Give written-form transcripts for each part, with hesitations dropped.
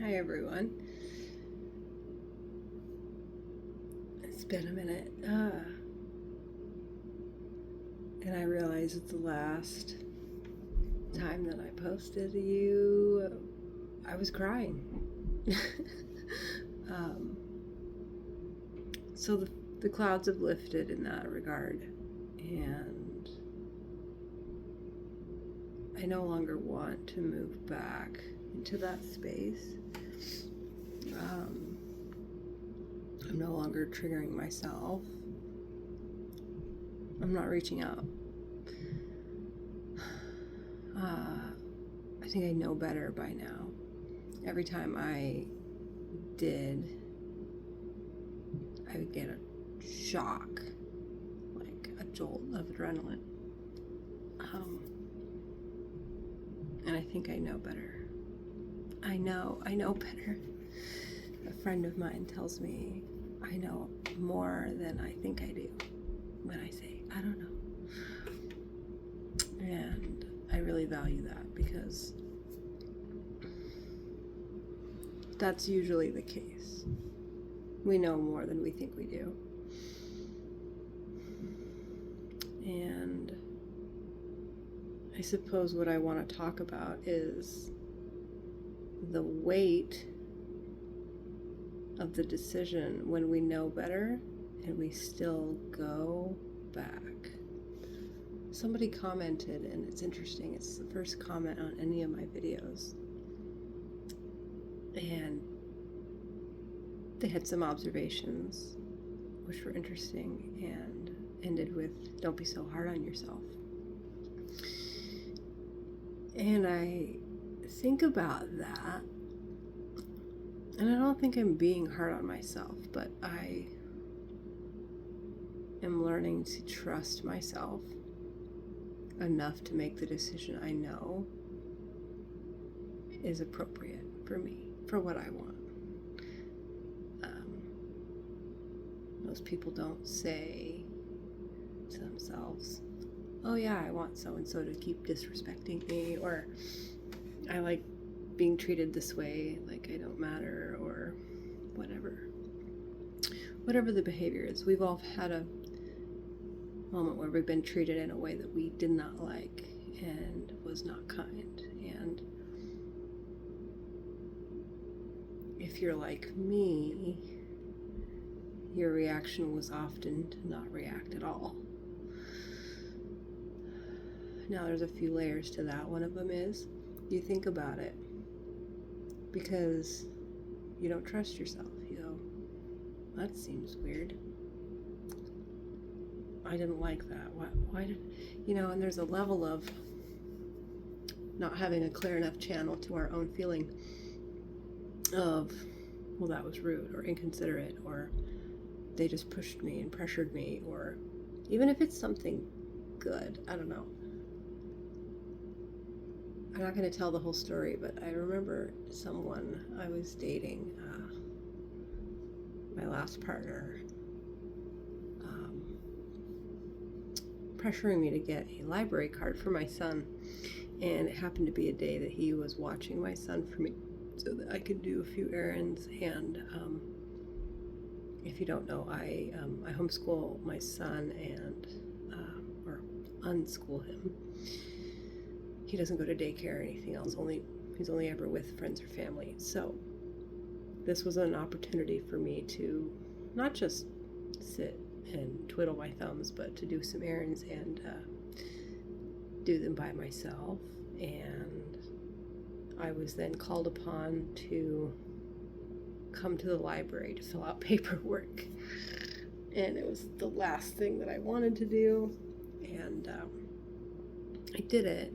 Hi everyone. It's been a minute. And I realize it's the last time that I posted to you. I was crying. So the clouds have lifted in that regard. And I no longer want to move back into that space. I'm no longer triggering myself. I'm not reaching out. I think I know better by now. Every time I did, I would get a shock, like a jolt of adrenaline. And I think I know better. I know better. A friend of mine tells me I know more than I think I do when I say, I don't know. And I really value that because that's usually the case. We know more than we think we do. And I suppose what I want to talk about is the weight of the decision when we know better and we still go back. Somebody commented, and it's interesting, it's the first comment on any of my videos, and they had some observations which were interesting and ended with, don't be so hard on yourself. And I think about that, and I don't think I'm being hard on myself, but I am learning to trust myself enough to make the decision I know is appropriate for me, for what I want. Most people don't say to themselves, oh yeah, I want so-and-so to keep disrespecting me, or I like being treated this way, like I don't matter, or whatever the behavior is. We've all had a moment where we've been treated in a way that we did not like and was not kind. And if you're like me, your reaction was often to not react at all. Now there's a few layers to that. One of them is you think about it because you don't trust yourself. You go, that seems weird. I didn't like that. Why did, and there's a level of not having a clear enough channel to our own feeling of, well, that was rude or inconsiderate, or they just pushed me and pressured me, or even if it's something good, I don't know. I'm not going to tell the whole story, but I remember someone I was dating, my last partner, pressuring me to get a library card for my son, and it happened to be a day that he was watching my son for me so that I could do a few errands. And if you don't know, I homeschool my son and or unschool him. He doesn't go to daycare or anything else. He's only ever with friends or family. So this was an opportunity for me to not just sit and twiddle my thumbs, but to do some errands and do them by myself. And I was then called upon to come to the library to fill out paperwork. And it was the last thing that I wanted to do. And I did it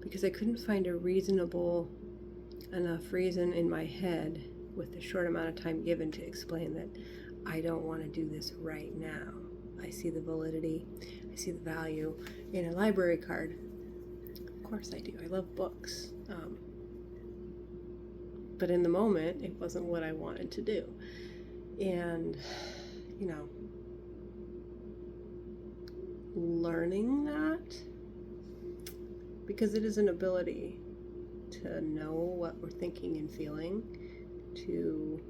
because I couldn't find a reasonable enough reason in my head with the short amount of time given to explain that I don't want to do this right now. I see the validity, I see the value in a library card. Of course I do. I love books. But in the moment, it wasn't what I wanted to do. And, learning that, because it is an ability to know what we're thinking and feeling, to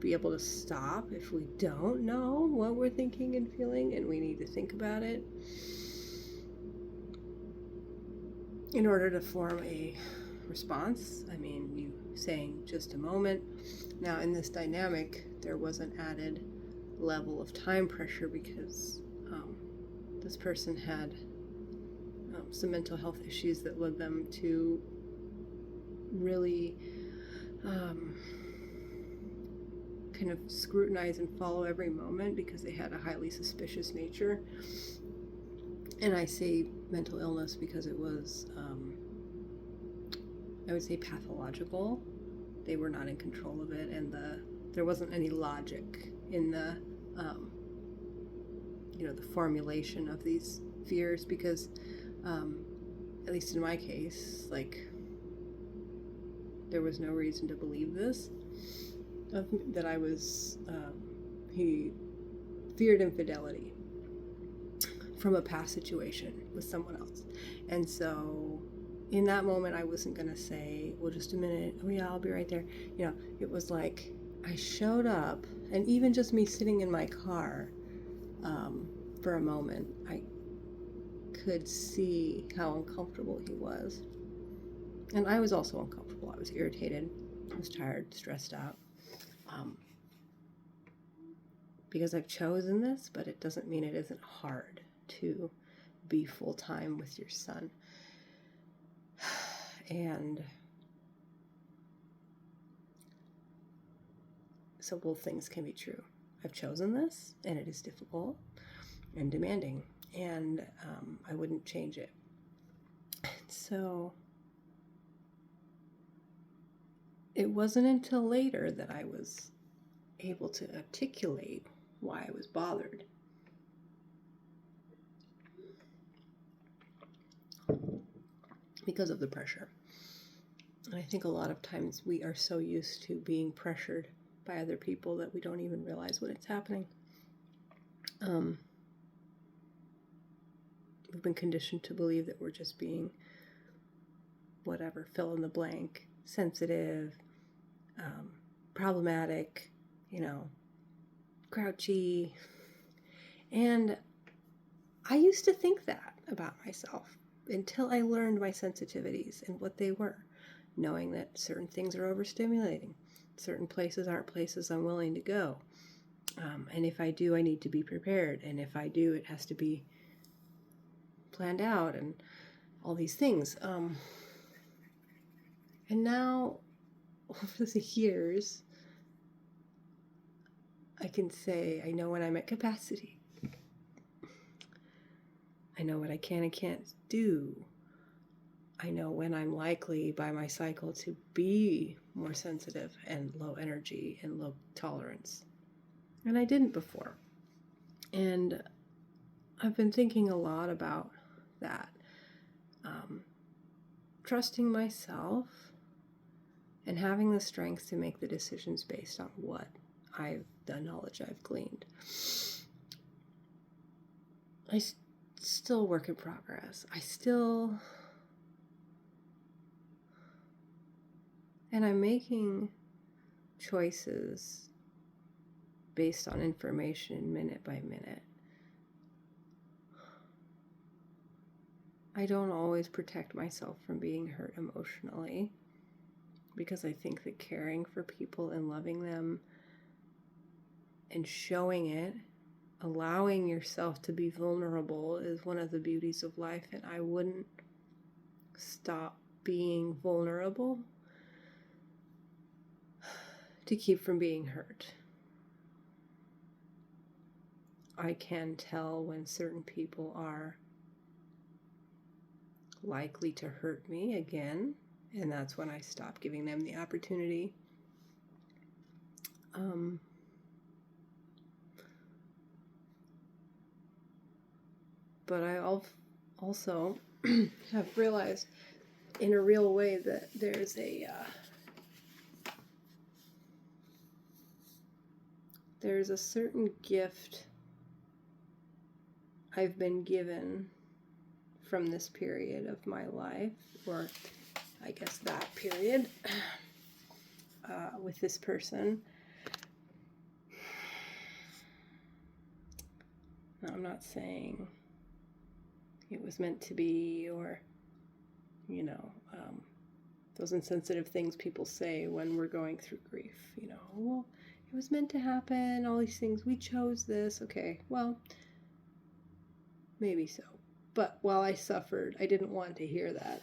be able to stop if we don't know what we're thinking and feeling and we need to think about it in order to form a response. I mean, you saying just a moment. Now, in this dynamic, there was an added level of time pressure because this person had some mental health issues that led them to really kind of scrutinize and follow every moment because they had a highly suspicious nature. And I say mental illness because it was, I would say, pathological. They were not in control of it, and there wasn't any logic in the the formulation of these fears because, at least in my case, like, there was no reason to believe this, that I was, he feared infidelity from a past situation with someone else. And so in that moment, I wasn't going to say, well, just a minute. Oh yeah, I'll be right there. It was like I showed up, and even just me sitting in my car for a moment, I could see how uncomfortable he was. And I was also uncomfortable. I was irritated. I was tired, stressed out. Because I've chosen this, but it doesn't mean it isn't hard to be full-time with your son. And so both things can be true. I've chosen this, and it is difficult and demanding, and I wouldn't change it. So it wasn't until later that I was able to articulate why I was bothered. Because of the pressure. And I think a lot of times we are so used to being pressured by other people that we don't even realize when it's happening. We've been conditioned to believe that we're just being whatever, fill in the blank, sensitive, problematic, grouchy. And I used to think that about myself until I learned my sensitivities and what they were, knowing that certain things are overstimulating. Certain places aren't places I'm willing to go. And if I do, I need to be prepared. And if I do, it has to be planned out and all these things. And now, over the years, I can say I know when I'm at capacity. I know what I can and can't do. I know when I'm likely by my cycle to be more sensitive and low energy and low tolerance. And I didn't before. And I've been thinking a lot about that. Trusting myself and having the strength to make the decisions based on the knowledge I've gleaned. I still work in progress. And I'm making choices based on information minute by minute. I don't always protect myself from being hurt emotionally because I think that caring for people and loving them and showing it, allowing yourself to be vulnerable is one of the beauties of life, and I wouldn't stop being vulnerable to keep from being hurt. I can tell when certain people are likely to hurt me again, and that's when I stop giving them the opportunity. But I also have realized in a real way that there's a certain gift I've been given from this period of my life, or I guess that period, with this person. Now, I'm not saying it was meant to be, or, those insensitive things people say when we're going through grief. Well, it was meant to happen, all these things, we chose this. Okay, well, maybe so. But while I suffered, I didn't want to hear that.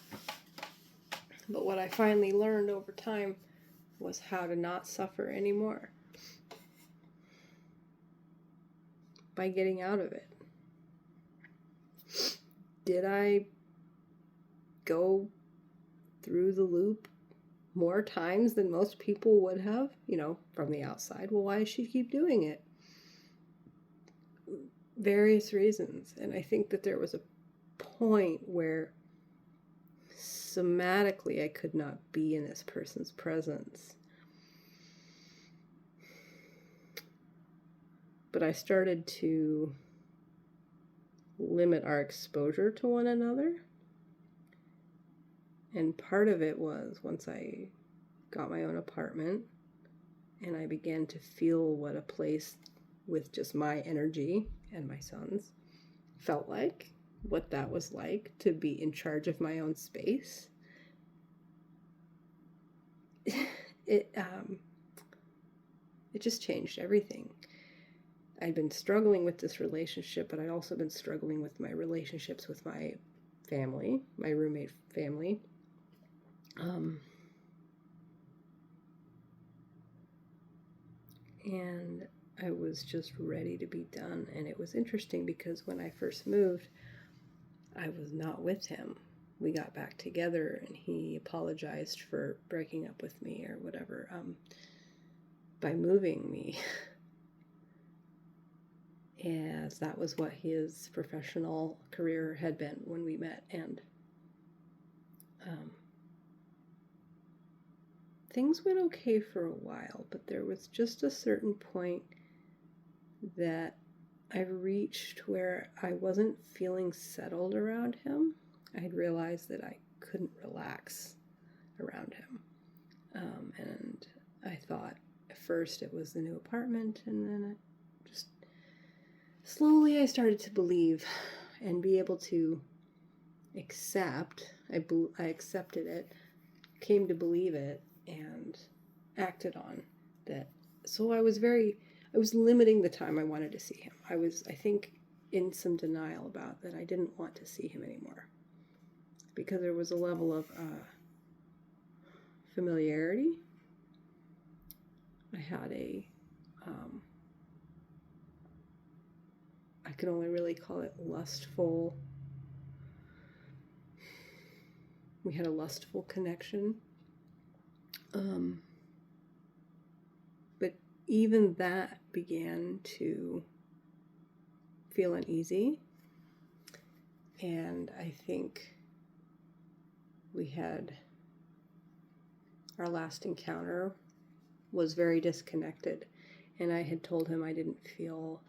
But what I finally learned over time was how to not suffer anymore by getting out of it. Did I go through the loop more times than most people would have, from the outside? Well, why does she keep doing it? Various reasons. And I think that there was a point where somatically I could not be in this person's presence. But I started to limit our exposure to one another. And part of it was once I got my own apartment and I began to feel what a place with just my energy and my son's felt like, what that was like to be in charge of my own space. It just changed everything. I'd been struggling with this relationship, but I'd also been struggling with my relationships with my family, my roommate family. And I was just ready to be done. And it was interesting because when I first moved, I was not with him. We got back together and he apologized for breaking up with me or whatever, by moving me. As that was what his professional career had been when we met. And things went okay for a while, but there was just a certain point that I reached where I wasn't feeling settled around him. I had realized that I couldn't relax around him. And I thought at first it was the new apartment, and then just slowly I started to believe and be able to accept. I accepted it, came to believe it, and acted on that. So I was limiting the time I wanted to see him. I think, in some denial about that. I didn't want to see him anymore because there was a level of familiarity. I had I can only really call it lustful. We had a lustful connection. But even that began to feel uneasy. And I think our last encounter was very disconnected. And I had told him I didn't feel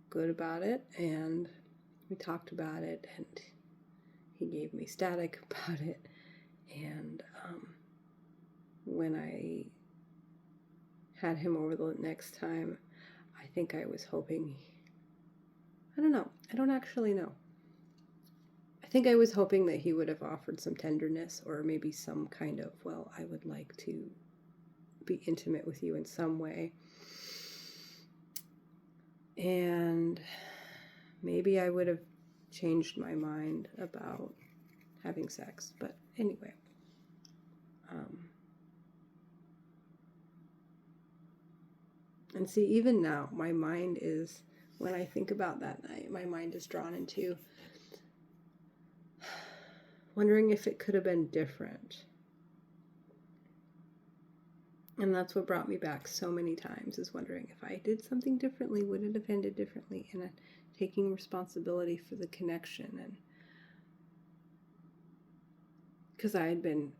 good about it. And we talked about it, and he gave me static about it. And when I had him over the next time, I think I was hoping, I don't know, I don't actually know. I think I was hoping that he would have offered some tenderness, or maybe some kind of, well, I would like to be intimate with you in some way. And maybe I would have changed my mind about having sex. But anyway. And see, even now, my mind is, when I think about that night, my mind is drawn into wondering if it could have been different. And that's what brought me back so many times, is wondering if I did something differently, would it have ended differently? And taking responsibility for the connection. And because I had been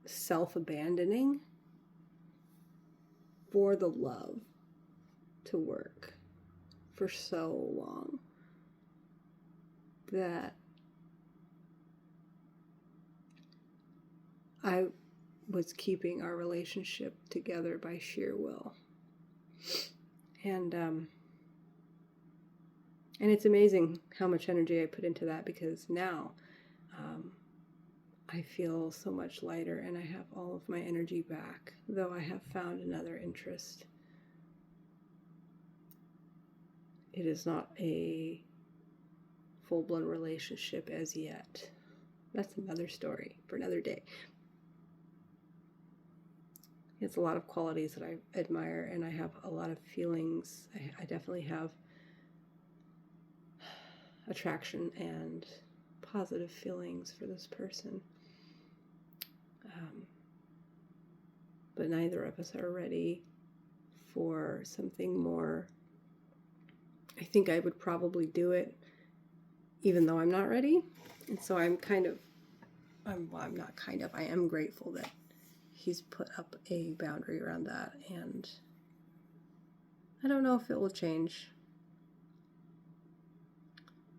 self-abandoning for the love to work for so long. that I was keeping our relationship together by sheer will. And it's amazing how much energy I put into that, because now I feel so much lighter and I have all of my energy back, though I have found another interest. It is not a full-blown relationship as yet. That's another story for another day. It's a lot of qualities that I admire, and I have a lot of feelings. I definitely have attraction and positive feelings for this person. But neither of us are ready for something more. I think I would probably do it even though I'm not ready. And so I am grateful that he's put up a boundary around that. And I don't know if it will change.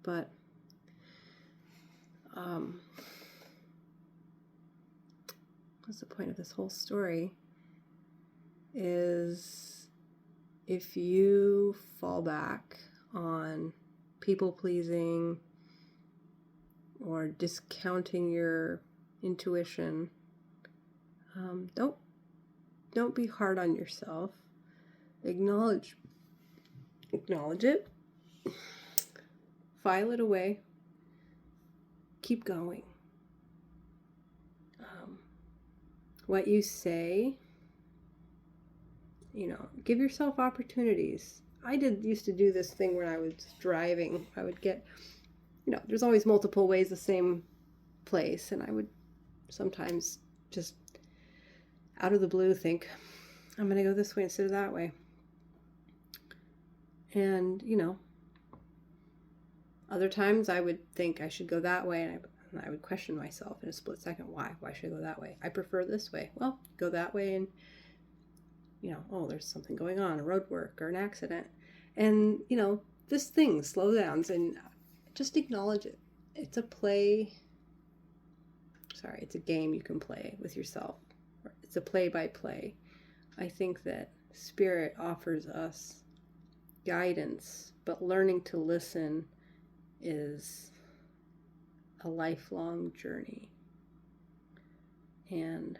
But what's the point of this whole story? Is if you fall back on people pleasing or discounting your intuition, don't be hard on yourself. Acknowledge it. File it away. Keep going. What you say, give yourself opportunities. I used to do this thing when I was driving. I would get, there's always multiple ways the same place, and I would sometimes just out of the blue think, I'm going to go this way instead of that way. And, other times I would think I should go that way, and I would question myself in a split second. Why should I go that way? I prefer this way. Well, go that way, and there's something going on, a road work or an accident. And, this thing, slowdowns, and just acknowledge it. It's a game you can play with yourself. It's a play-by-play. I think that Spirit offers us guidance, but learning to listen is a lifelong journey. And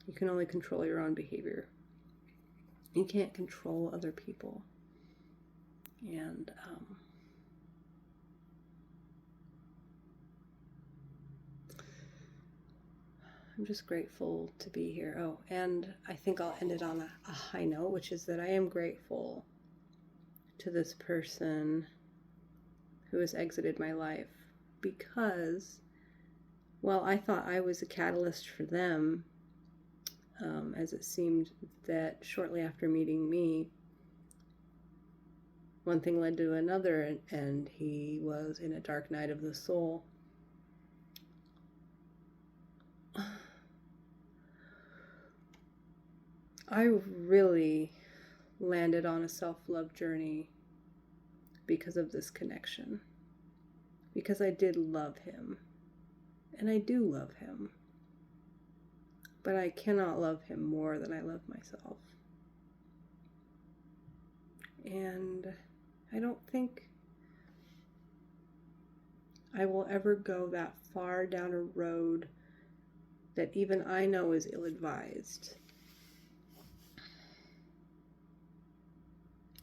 you can only control your own behavior. You can't control other people. And I'm just grateful to be here. Oh, and I think I'll end it on a high note, which is that I am grateful to this person who has exited my life, because, well, I thought I was a catalyst for them, as it seemed that shortly after meeting me, one thing led to another, and he was in a dark night of the soul. I really landed on a self-love journey because of this connection. Because I did love him. And I do love him. But I cannot love him more than I love myself. And I don't think I will ever go that far down a road that even I know is ill-advised.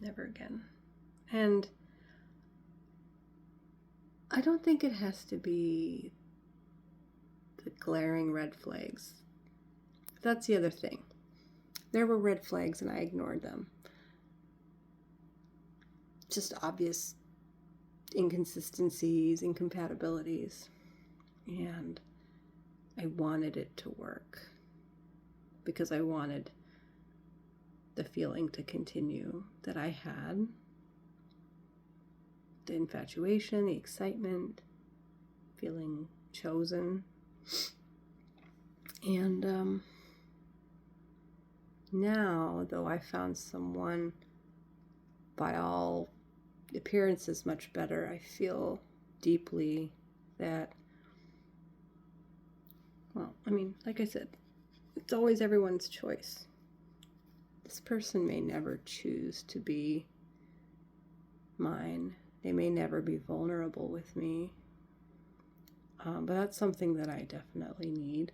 Never again. And I don't think it has to be the glaring red flags. That's the other thing. There were red flags and I ignored them. Just obvious inconsistencies, incompatibilities. And I wanted it to work because I wanted the feeling to continue that I had. The infatuation, the excitement, feeling chosen. And now, though I found someone by all the appearance is much better. I feel deeply that, well, I mean, like I said, it's always everyone's choice. This person may never choose to be mine. They may never be vulnerable with me. But that's something that I definitely need.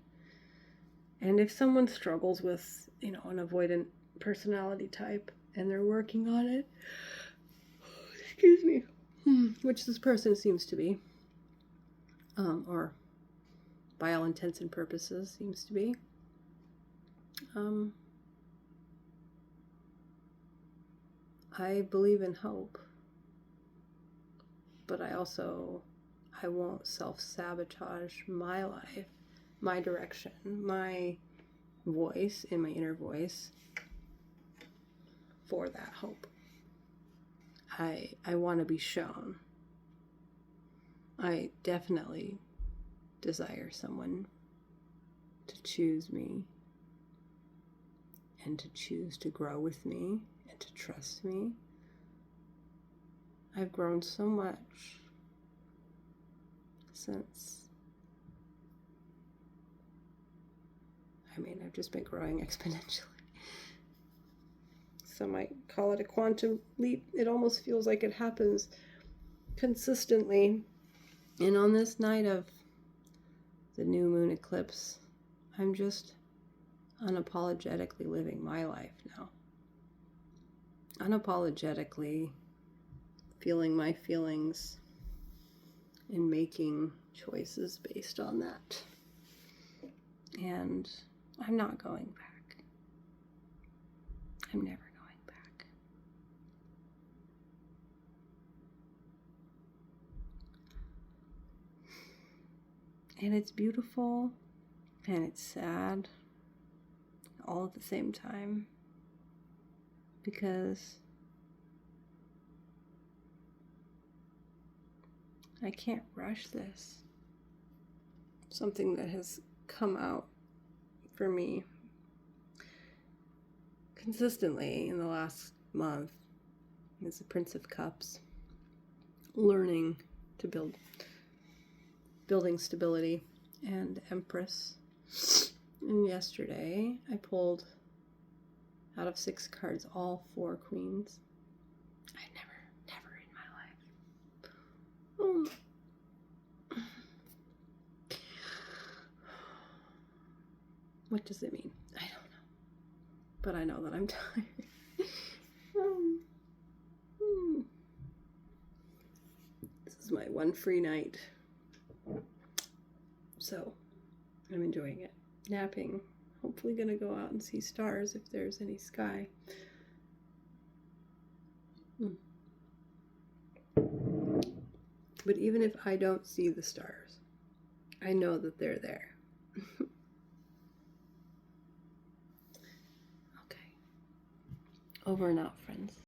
And if someone struggles with, an avoidant personality type and they're working on it, excuse me, which this person seems to be, or by all intents and purposes seems to be, I believe in hope, but I won't self-sabotage my life, my direction, my voice, and my inner voice for that hope. I want to be shown. I definitely desire someone to choose me and to choose to grow with me and to trust me. I've grown so much since, I've just been growing exponentially. Some might call it a quantum leap. It almost feels like it happens consistently. And on this night of the new moon eclipse, I'm just unapologetically living my life now. Unapologetically feeling my feelings and making choices based on that. And I'm not going back. I'm never going back. And it's beautiful and it's sad all at the same time, because I can't rush this. Something that has come out for me consistently in the last month is the Prince of Cups, learning to building stability, and Empress. And yesterday I pulled out of 6 cards all 4 queens. I never in my life. What does it mean? I don't know. But I know that I'm tired. This is my one free night. So I'm enjoying it. Napping. Hopefully gonna go out and see stars if there's any sky. But even if I don't see the stars, I know that they're there. Okay. Over and out, friends.